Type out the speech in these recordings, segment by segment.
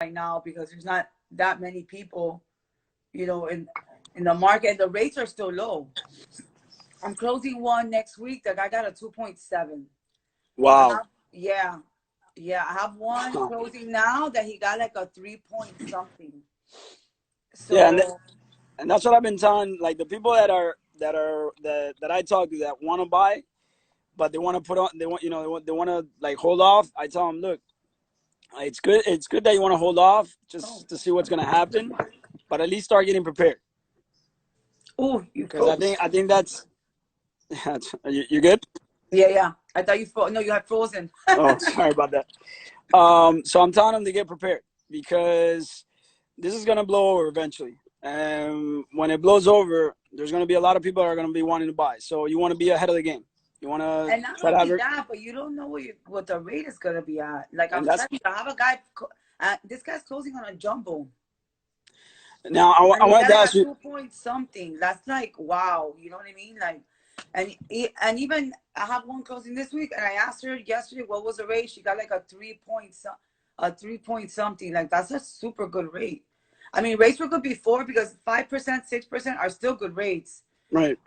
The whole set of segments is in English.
right now because there's not that many people, in the market. The rates are still low. I'm closing one next week. The guy got a 2.7. I Wow. have, yeah, yeah. I have one closing now that he got like a 3 point something. Yeah, So, and that's what I've been telling like the people that I talk to that want to buy, but they want to put on they want they want to like hold off. I tell them, look, it's good that you want to hold off oh, just to see what's gonna happen, but at least start getting prepared oh, you because froze. I think that's you good. Yeah, yeah. I thought you froze. No, you had frozen. Oh, sorry about that. So I'm telling them to get prepared because this is gonna blow over eventually. And when it blows over, there's gonna be a lot of people that are gonna be wanting to buy. So you want to be ahead of the game. You want to And not try to have only it, that, but you don't know what the rate is gonna be at. Like and I'm that's telling you, I have a guy. This guy's closing on a jumbo, now and I he wanted got to like ask a you. 2 point something. That's like wow. You know what I mean? Like, and even I have one closing this week, and I asked her yesterday what was the rate. She got like a 3 point a 3 point something. Like that's a super good rate. I mean, rates were good before because 5%, 6% are still good rates. Right.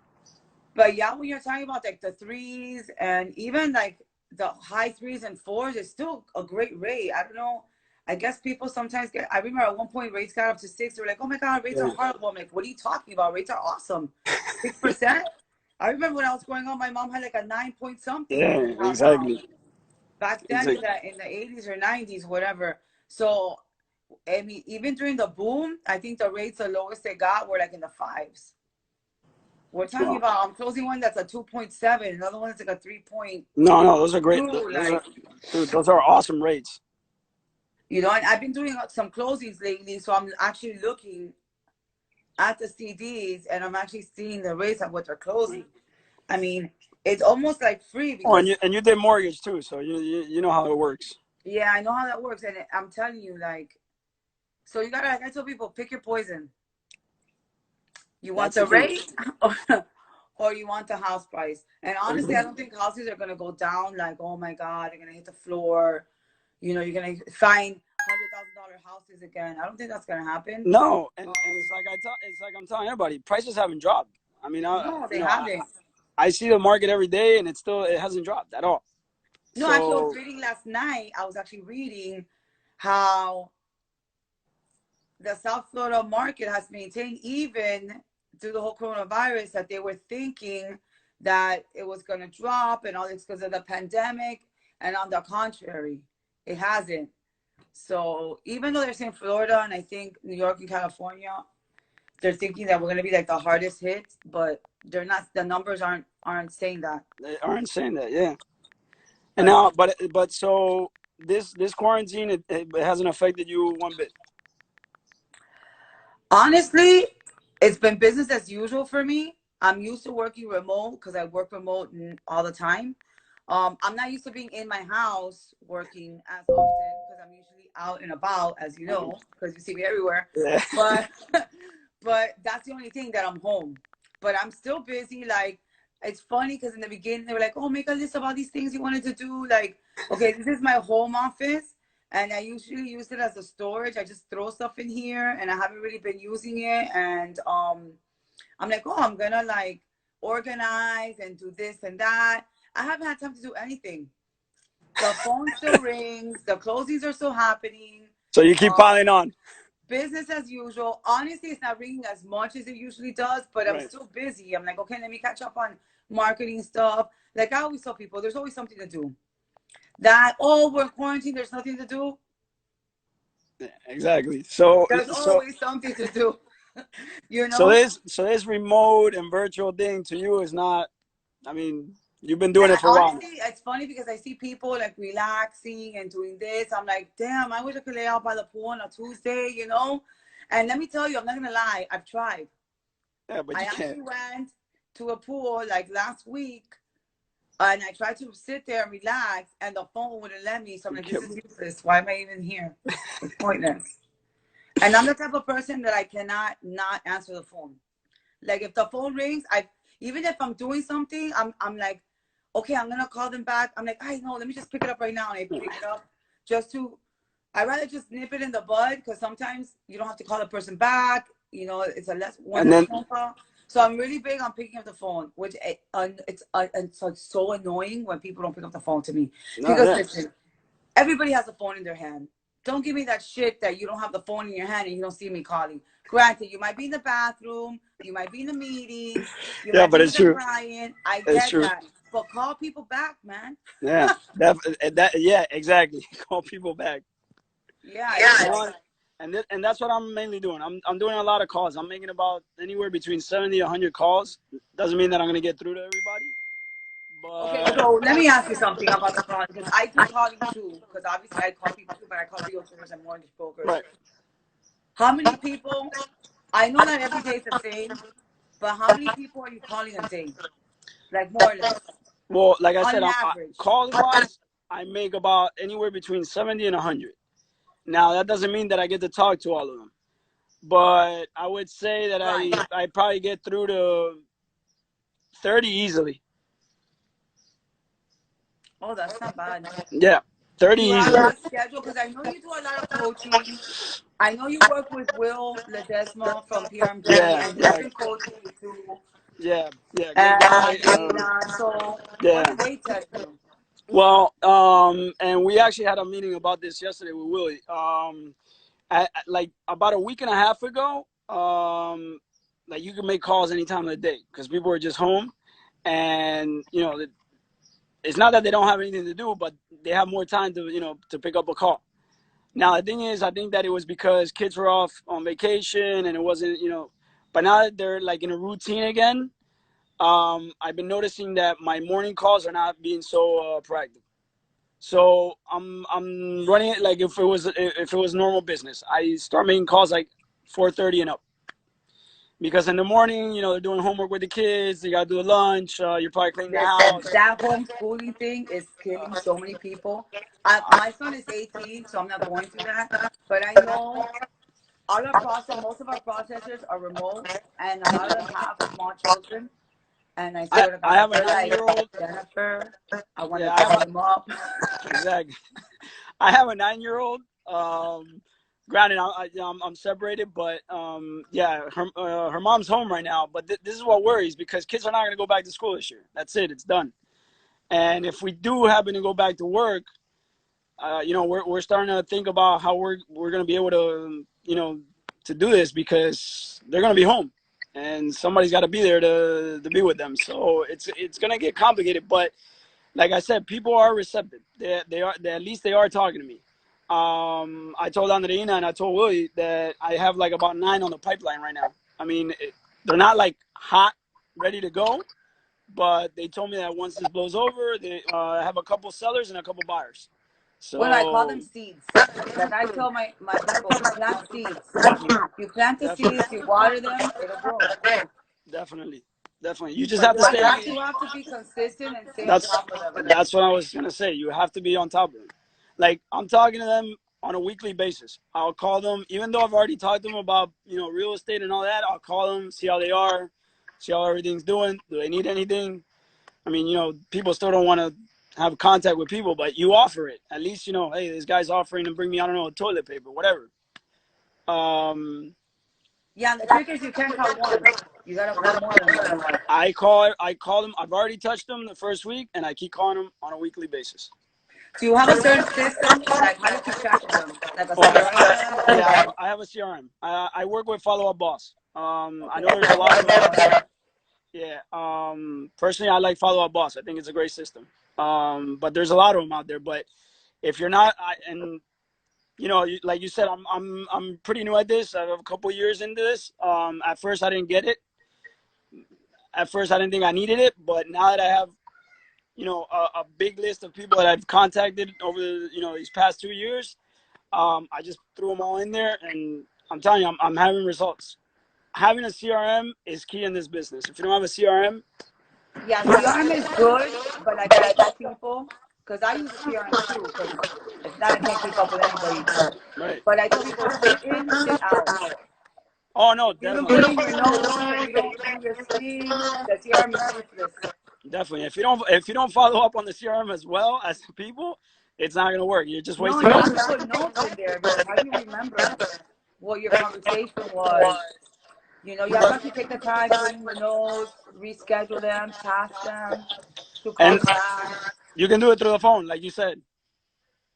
But yeah, when you're talking about like the threes and even like the high threes and fours, it's still a great rate. I don't know. I guess people sometimes get. I remember at one point rates got up to six. They were like, "Oh my god, rates are Yeah. horrible." I'm like, "What are you talking about? Rates are awesome. 6%." I remember when I was growing up, my mom had like a 9 point something Yeah. house Exactly. back then Exactly. in the 80s or 90s, whatever. So I mean, even during the boom, I think the rates the lowest they got were like in the fives. We're talking Wow. about I'm closing one that's a 2.7, another one that's like a 3.2. No, no, those are great. Those are, Like, dude, those are awesome rates. and I've been doing some closings lately, so I'm actually looking at the CDs and I'm actually seeing the rates of what they're closing. I mean, it's almost like free Oh, because and you did mortgage too, so you know how it works. yeah, I know how that works, and I'm telling you, like, so you gotta, like I tell people, pick your poison. You want That's the the truth. rate, or you want the house price. And honestly, I don't think houses are gonna go down. Like, oh my God, they're gonna hit the floor. You're gonna find $100,000 houses again. I don't think that's gonna happen. No, and it's like I'm telling everybody, prices haven't dropped. I mean, No, they haven't. I see the market every day, and it hasn't dropped at all. No, actually, I was So reading last night. I was actually reading how the South Florida market has maintained even through the whole coronavirus that they were thinking that it was going to drop and all this because of the pandemic. And on the contrary, it hasn't. So even though they're saying Florida and I think New York and California, they're thinking that we're going to be like the hardest hit, but they're not. The numbers aren't saying that. they aren't saying that, yeah. And But now, but so this quarantine it hasn't affected you one bit. honestly, it's been business as usual for me. I'm used to working remote because I work remote all the time. I'm not used to being in my house working as often because I'm usually out and about, as you know, because you see me everywhere. Yeah. But but that's the only thing that I'm home. But I'm still busy. Like it's funny because in the beginning they were like, "Oh, make a list of all these things you wanted to do." Like, okay, this is my home office, and I usually use it as a storage. I just throw stuff in here, and I haven't really been using it. And I'm like, oh, I'm gonna like organize and do this and that. I haven't had time to do anything. The phone still rings. The closings are still happening. So you keep Um, piling on, business as usual. Honestly, it's not ringing as much as it usually does, but I'm right? still busy. I'm like, okay, let me catch up on marketing stuff. Like I always tell people, there's always something to do. That, oh, we're quarantined, there's nothing to do. Yeah, exactly. So There's always something to do, you know? so this remote and virtual thing to you is not. I mean, you've been doing Yeah, it for a while now. honestly, it's funny because I see people like relaxing and doing this. I'm like, damn, I wish I could lay out by the pool on a Tuesday, you know? And let me tell you, I'm not gonna lie, I've tried. Yeah, but I you can't. actually went to a pool like last week and I tried to sit there and relax and the phone wouldn't let me. So I'm You like, this can't. is useless. Why am I even here? It's pointless. And I'm the type of person that I cannot not answer the phone. Like if the phone rings, I even if I'm doing something, I'm like, okay, I'm gonna call them back. I'm like, I know, let me just pick it up right now, and I pick it up just to I'd rather just nip it in the bud because sometimes you don't have to call the person back. You know, it's a one And less then phone call. So I'm really big on picking up the phone, which it's so annoying when people don't pick up the phone to me. no, Because yeah, listen, everybody has a phone in their hand. Don't give me that shit that you don't have the phone in your hand and you don't see me calling. Granted, you might be in the bathroom, you might be in the meetings, you yeah, might but be it's with them true. crying. I It's get true. that. But call people back, man. Yeah, yeah, exactly. Call people back. Yeah, it's You know like, what? And that's what I'm mainly doing. I'm doing a lot of calls. I'm making about anywhere between 70 to 100 calls. Doesn't mean that I'm gonna get through to everybody, okay, but so let me ask you something about the calling because I do calling too. Because obviously I call people too, but I call realtors and mortgage brokers. right. How many people? I know not every day is the same, but how many people are you calling a day? Like more or less, Well, like I on said, an I average. calls wise, I make about anywhere between 70 and 100. Now that doesn't mean that I get to talk to all of them, but I would say that Right. I probably get through to 30 easily. Oh, that's not bad. Yeah, Do 30 you have easily. a schedule? Because I know you do a lot of coaching. I know you work with Will Ledesma from PRMG, Yeah, and he's yeah, been coaching you too. yeah. Great guy. And Milan. So, what Yeah. do they tell you? Well, and we actually had a meeting about this yesterday with Willie. Like about a week and a half ago, like you can make calls any time of the day because people are just home, and it's not that they don't have anything to do, but they have more time to to pick up a call. Now the thing is, I think that it was because kids were off on vacation and it wasn't but now that they're like in a routine again, I've been noticing that my morning calls are not being so proactive. So I'm running it like if it was normal business. I start making calls like 4:30 and up because in the morning, they're doing homework with the kids. They gotta do a lunch. You're probably cleaning the Listen, house. that homeschooling thing is killing so many people. My son is 18, so I'm not going through that. But I know most of our processors are remote, and a lot of them have small children. And I I swear to I God, have a they're like, 9 year old. Jennifer, I want to Yeah, I have tie him up. exactly. I have a 9 year old. Granted, I'm separated, but yeah, her mom's home right now. But this is what worries because kids are not going to go back to school this year. That's it. It's done. And if we do happen to go back to work, we're starting to think about how we're going to be able to to do this because they're going to be home, and somebody's got to be there to be with them. So it's going to get complicated, but like I said, people are receptive. At least they are talking to me. I told Andreina and I told Willie that I have like about 9 on the pipeline right now. I mean, they're not like hot, ready to go, but they told me that once this blows over, they have a couple sellers and a couple buyers. Well, I call So them seeds. Like I tell my people, we plant seeds. You plant the definitely, seeds, you water them, it'll grow. definitely, definitely, you just But have to stay. you have to be consistent and stay on That's top of them. that's what I was gonna say. You have to be on top of them. Like I'm talking to them on a weekly basis. I'll call them, even though I've already talked to them about real estate and all that. I'll call them, see how they are, see how everything's doing. Do they need anything? I mean, people still don't want to have contact with people, but you offer it. At least hey, this guy's offering to bring me, I don't know, toilet paper, whatever. Um, Yeah, and the trick is you can't call once. You gotta call more than once. I call them. I've already touched them the first week, and I keep calling them on a weekly basis. Do you have a certain system? Like how do you keep track of them? Like a Well, CRM yeah, I have, or I have a CRM. I work with Follow Up Boss. I okay, know there's a I lot work of with them also. yeah. Personally, I like Follow Up Boss. I think it's a great system. But there's a lot of them out there. But if you're not, and like you said, I'm pretty new at this. I have a couple years into this. At first, I didn't get it. At first, I didn't think I needed it. But now that I have a big list of people that I've contacted over these past 2 years, I just threw them all in there, and I'm telling you, I'm having results. Having a CRM is key in this business. If you don't have a CRM, Yeah, CRM is good, but like I tell people, because I use a CRM too, because it's not I can't keep up with anybody. right? But I tell people sit in, sit out. Oh no, You can definitely, put in your notes, but if you don't do your thing, the CRM is useless. definitely. If you don't follow up on the CRM as well as the people, it's not gonna work. You're just No, wasting you your have to time. put notes in there because how do you remember what your conversation was? You know, you have to actually take the time, put in the notes, reschedule them, task them to call And you back. you can do it through the phone, like you said.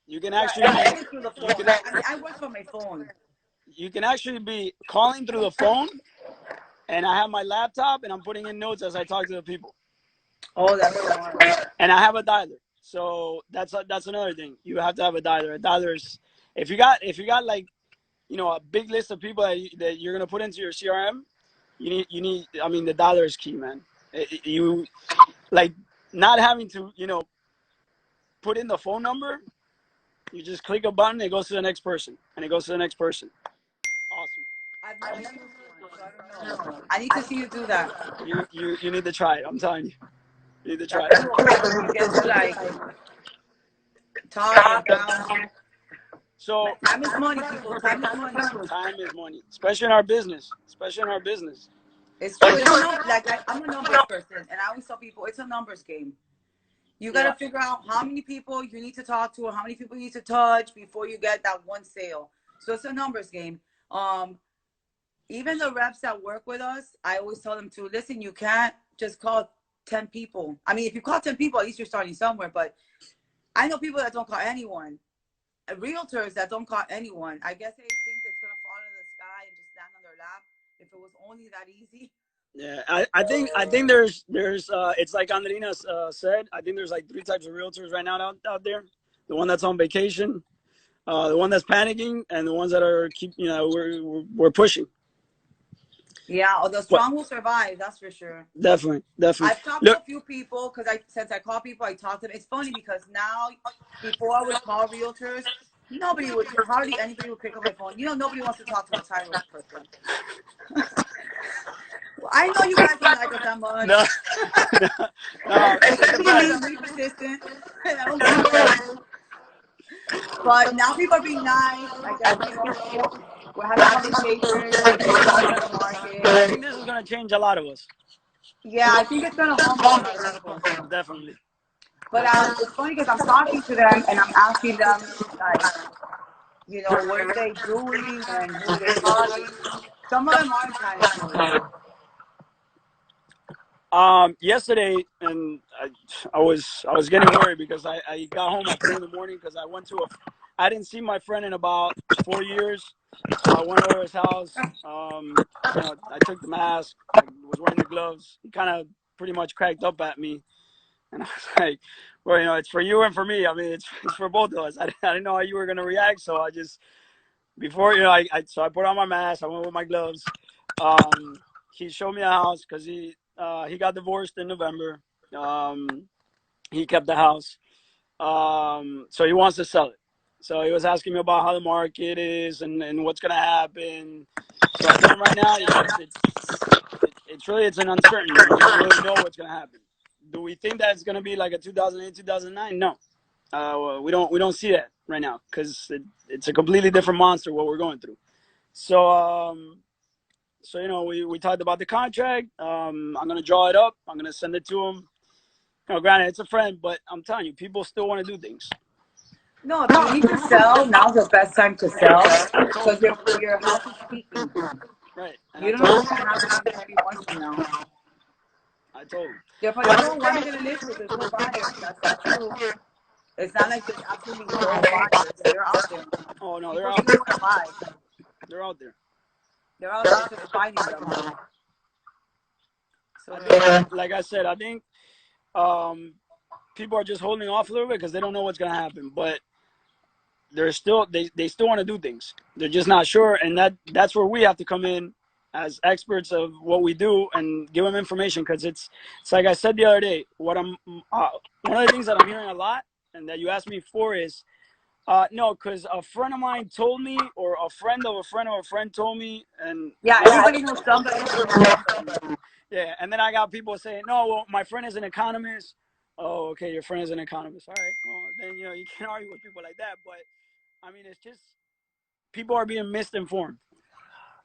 You can Yeah, actually be everything through the you phone. can I mean, I work from my phone. you can actually be calling through the phone, and I have my laptop and I'm putting in notes as I talk to the people, Oh, that's smart. and I have a dialer. So that's another thing. You have to have a dialer. A dialer is if you got like a big list of people that you're gonna put into your CRM. You need. I mean, the dialer is key, man. You like not having to put in the phone number. You just click a button, it goes to the next person, and it goes to the next person. Awesome. I've never used one, so I don't know. I need to see you do that. You need to try it. I'm telling you, you need to try That's it. cool because you get to like talk and bounce. So Time is money, people. Time is money. time is money, especially in our business. Especially in our business. It's true. It's a like I'm a numbers person, and I always tell people it's a numbers game. You got Yeah. to figure out how many people you need to talk to or how many people you need to touch before you get that one sale. So it's a numbers game. Um, Even the reps that work with us, I always tell them to listen. You can't just call 10 people. I mean, if you call 10 people, at least you're starting somewhere. But I know people that don't call anyone. Realtors that don't call anyone. I guess they think it's gonna fall out of the sky and just land on their lap. If it was only that easy. Yeah, I think there's it's like Andrina said. I think there's like three types of realtors right now out there. The one that's on vacation, the one that's panicking, and the ones that are we're pushing. Yeah, or the But strong will survive. That's for sure. definitely. I've talked to Look, a few people because since I call people, I talk to them. It's funny because now, before I would call realtors, hardly anybody would pick up my phone. Nobody wants to talk to a title person. I know you guys don't like us that much. no, no, the Especially me, I'm best. really persistent. And I don't care. But now people are being nice. I guess, we're having conversations. They know what's going on in the market. I think this is gonna change a lot of us. Yeah, I think it's going to humble a lot of people. Definitely. But it's funny because I'm talking to them and I'm asking them, like, what are they doing and who are they calling? Some of them are in panic mode. Yesterday, and I was getting worried because I got home at 3 in the morning because I didn't see my friend in about 4 years, so I went over his house. I took the mask, I was wearing the gloves. He kind of pretty much cracked up at me, and I was like, "Well, it's for you and for me. I mean, it's for both of us." I didn't know how you were gonna react, so I just before I put on my mask. I went with my gloves. He showed me a house because he got divorced in November. Um, he kept the house, so he wants to sell it. So he was asking me about how the market is and what's gonna happen. So I told him right now, it's an uncertainty. We don't really know what's gonna happen. Do we think that it's gonna be like a 2008, 2009? No, we don't see that right now because it's a completely different monster what we're going through. So we talked about the contract. I'm gonna draw it up. I'm gonna send it to him. Granted, it's a friend, but I'm telling you, people still want to do things. No, if you need to sell, now's the best time to sell I told because him. your house is peaking. Right, and You I don't know told what's him. going to happen in 2 3 months from now. I told him. They're probably, oh, why am I going to list it? There's no buyers. That's not true. It's not like there's absolutely no buyers. They're out there. Oh no, they're People out still there. want to buy. They're out there. They're out there. It's just finding them. So I think, yeah. like I said, I think um, people are just holding off a little bit because they don't know what's gonna happen. But they still want to do things. They're just not sure, and that's where we have to come in as experts of what we do and give them information because it's like I said the other day. One of the things that I'm hearing a lot and that you asked me for is no, because a friend of mine told me, or a friend of a friend of a friend told me, and Yeah, everybody knows somebody who knows somebody. yeah, and then I got people saying, no, well, my friend is an economist. Oh, okay, your friend is an economist. All right, well, then you can't argue with people like that. But I mean, it's just people are being misinformed.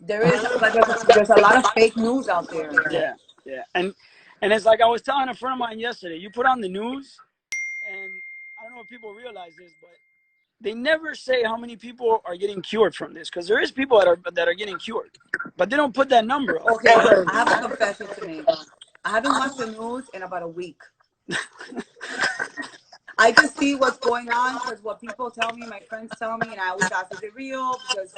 There is, but there's a lot of fake news out there. Yeah, yeah, and it's like I was telling a friend of mine yesterday. You put on the news, and I don't know know if people realize this, but they never say how many people are getting cured from this, because there is people that are getting cured, but they don't put that number up. Okay, I have a confession to make. I haven't watched the news in about a week. I just see what's going on because what people tell me, my friends tell me, and I always ask, is it real? Because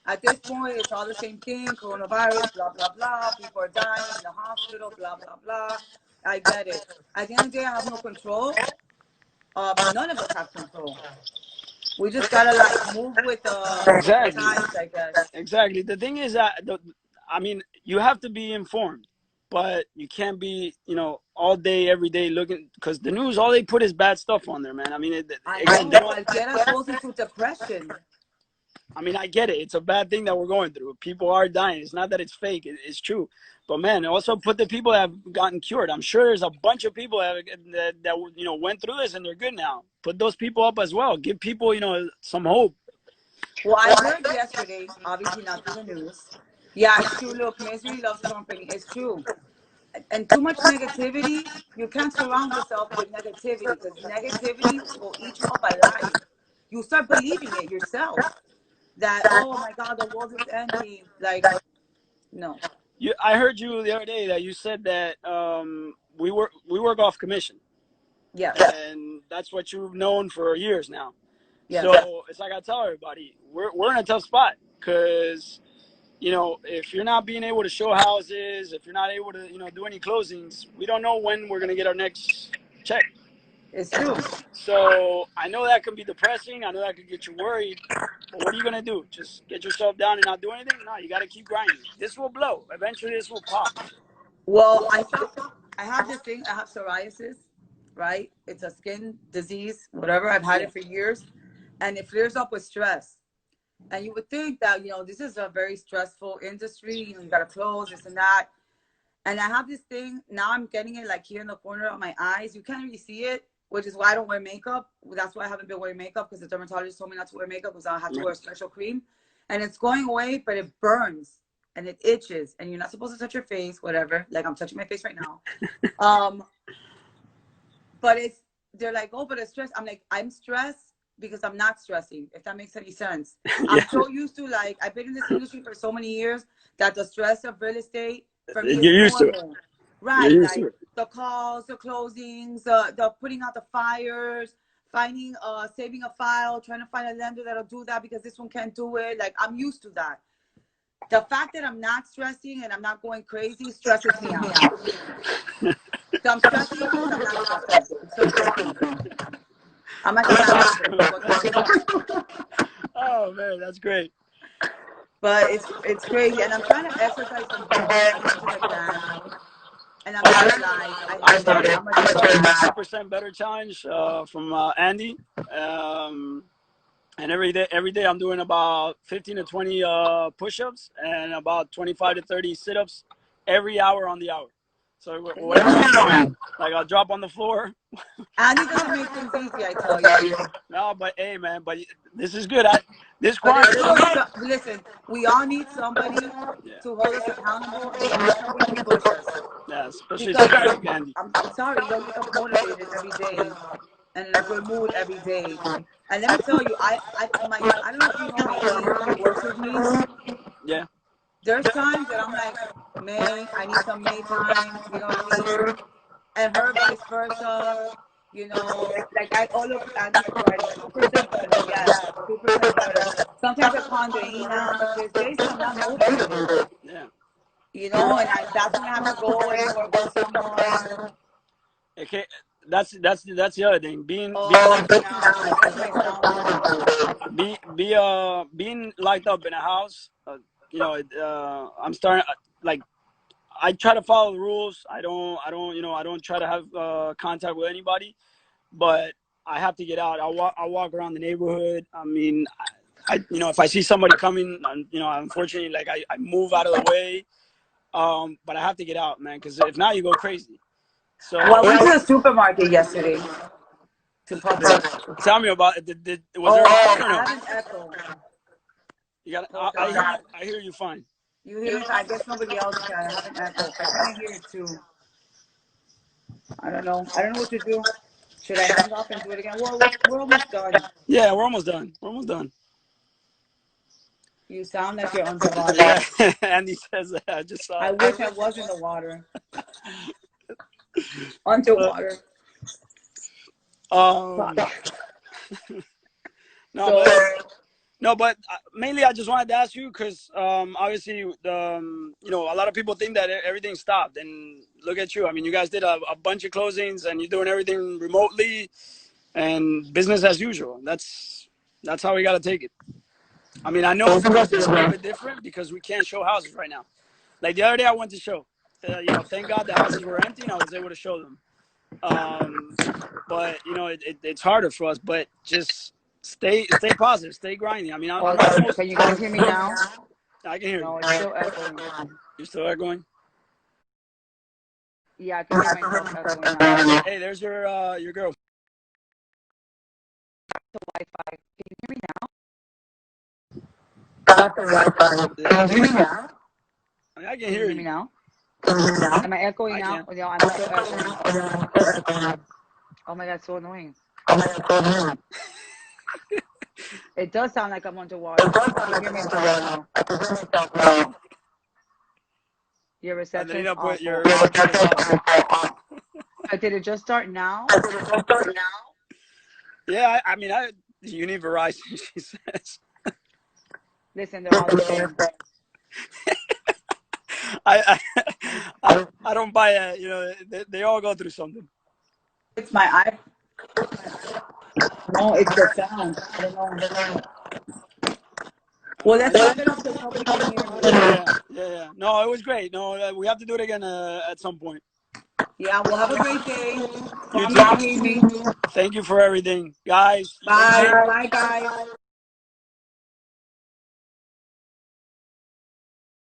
at this point, it's all the same thing, coronavirus, blah, blah, blah. People are dying in the hospital, blah, blah, blah. I get it. At the end of the day, I have no control. None of us have control. We just gotta like move with the Exactly. times, I guess. Exactly. The thing is that I mean, you have to be informed, but you can't be, all day, every day looking, because the news, all they put is bad stuff on there, man. I mean, I again, know. Cualquiera goes into depression. I mean, I get it. It's a bad thing that we're going through. People are dying. It's not that it's fake. It's true. But man, also put the people that have gotten cured. I'm sure there's a bunch of people that went through this and they're good now. Put those people up as well. Give people some hope. Well, I heard yesterday, obviously not through the news. Yeah, it's true. Look, misery loves company. It's true. And too much negativity, you can't surround yourself with negativity because negativity will eat you up alive. You start believing it yourself that, oh my God, the world is ending. Like, no. I heard you the other day that you said that we work off commission, Yes. and that's what you've known for years now. Yes. So it's like I tell everybody, we're in a tough spot because if you're not being able to show houses, if you're not able to do any closings, we don't know when we're gonna get our next check. It's true. So I know that can be depressing. I know that could get you worried. But what are you gonna do? Just get yourself down and not do anything? No, you got to keep grinding. This will blow. Eventually, this will pop. Well, I have this thing. I have psoriasis, right? It's a skin disease, whatever. I've had Yeah. it for years, and it flares up with stress. And you would think that this is a very stressful industry. You got to close this and that. And I have this thing now. I'm getting it like here in the corner of my eyes. You can't really see it, which is why I don't wear makeup. That's why I haven't been wearing makeup because the dermatologist told me not to wear makeup because I have to wear a special cream. And it's going away, but it burns and it itches. And you're not supposed to touch your face, whatever. Like I'm touching my face right now. Um, but they're like, oh, but it's stress. I'm like, I'm stressed because I'm not stressing, if that makes any sense. I'm Yeah. so used to, like, I've been in this industry for so many years that the stress of real estate for me is You're used to it. normal. You're Right. used to Like it. the calls, the closings, the putting out the fires, finding, saving a file, trying to find a lender that'll do that because this one can't do it. Like I'm used to that. The fact that I'm not stressing and I'm not going crazy stresses me out. So I'm stressing because I'm not stressing. I'm still stressing. I'm like a hamster. What can I say? Oh man, that's great. But it's crazy, and I'm trying to exercise from home as much as I can. And I'm not gonna lie, I hate it. I'm a I started the stress. 2% better challenge from Andy, um, and every day I'm doing about 15 to 20 push-ups and about 25 to 30 sit-ups every hour on the hour. So whatever I'm doing, like I'll drop on the floor. Andy doesn't make things easy, I tell you. No, but hey, man, but this is good. This But it's quarantine. good. So, listen, we all need somebody Yeah, to hold us accountable, and we all need somebody to push us. yeah, especially Because somebody like Andy. I'm sorry, you don't wake up motivated every day and in a good mood every day. And let me tell you, I don't know if you know my niece who works with me. Yeah, There's times that I'm like, May, I need some May time, you know what I mean? And her vice versa, like oh look, Andy, it's Friday, 2% better, yes, 2% better. Sometimes I call Andreina. There's days that I'm not motivated, yeah. and that's when I have to go and work with someone. Okay, that's the other thing. Being Oh, being I'm breaking out. I guess my sound is not good. being locked up in a house. I'm starting like I try to follow the rules. I don't try to have contact with anybody, but I have to get out. I walk around the neighborhood. I mean, if I see somebody coming, unfortunately, like I move out of the way. But I have to get out, man, because if not, you go crazy. Well, I So went to the supermarket yesterday to Publix. tell me about it. Was there a Oh, line or I no? have an echo. You got. Hold I hear on. you. I hear you fine. You hear me? I guess nobody else can. I have an echo. I kind of hear it too. I don't know. I don't know what to do. Should I hang up and do it again? We're almost done. Yeah, we're almost done. We're almost done. You sound like you're underwater. Yeah, Andy says that. I just saw I it. wish I was in the water. But, Underwater. um, no, So, but no, but mainly I just wanted to ask you because obviously you know, a lot of people think that everything stopped, and look at you. I mean, you guys did a bunch of closings, and you're doing everything remotely and business as usual. That's how we got to take it. I mean, I know for us it's a little bit different because we can't show houses right now. Like the other day, I went to show. You know, thank God the houses were empty, and I was able to show them. Um, but you know, it's harder for us. But just stay positive, stay grinding. I mean, I'm not the most. can you guys hear me now? I can hear No, you. it's still echoing. You're still echoing. Yeah, I can hear myself echoing now. Hey, there's your girl. The Wi-Fi. Can you hear me now? Yeah. Can you hear me now? I mean, I can Can you hear hear me you. now? Am I echoing I now? can. Or no, I'm still echoing. Oh my God, so annoying. It does sound like I'm underwater. I can hear myself now. Your reception's Angelina put awful. your reception is awful. Did it just start now? Yeah, I mean, you need Verizon. She says. Listen, they're all the same. I, I don't buy it. You know, they all go through something. It's my eye. No, it's the sound. I don't know. Well, let's wrap it up so nobody can hear me. Yeah. No, it was great. No, we have to do it again at some point. Yeah, well, have a great day. You Promise too. to hear me. Thank you for everything, guys. Stay Bye. safe. Bye, guys.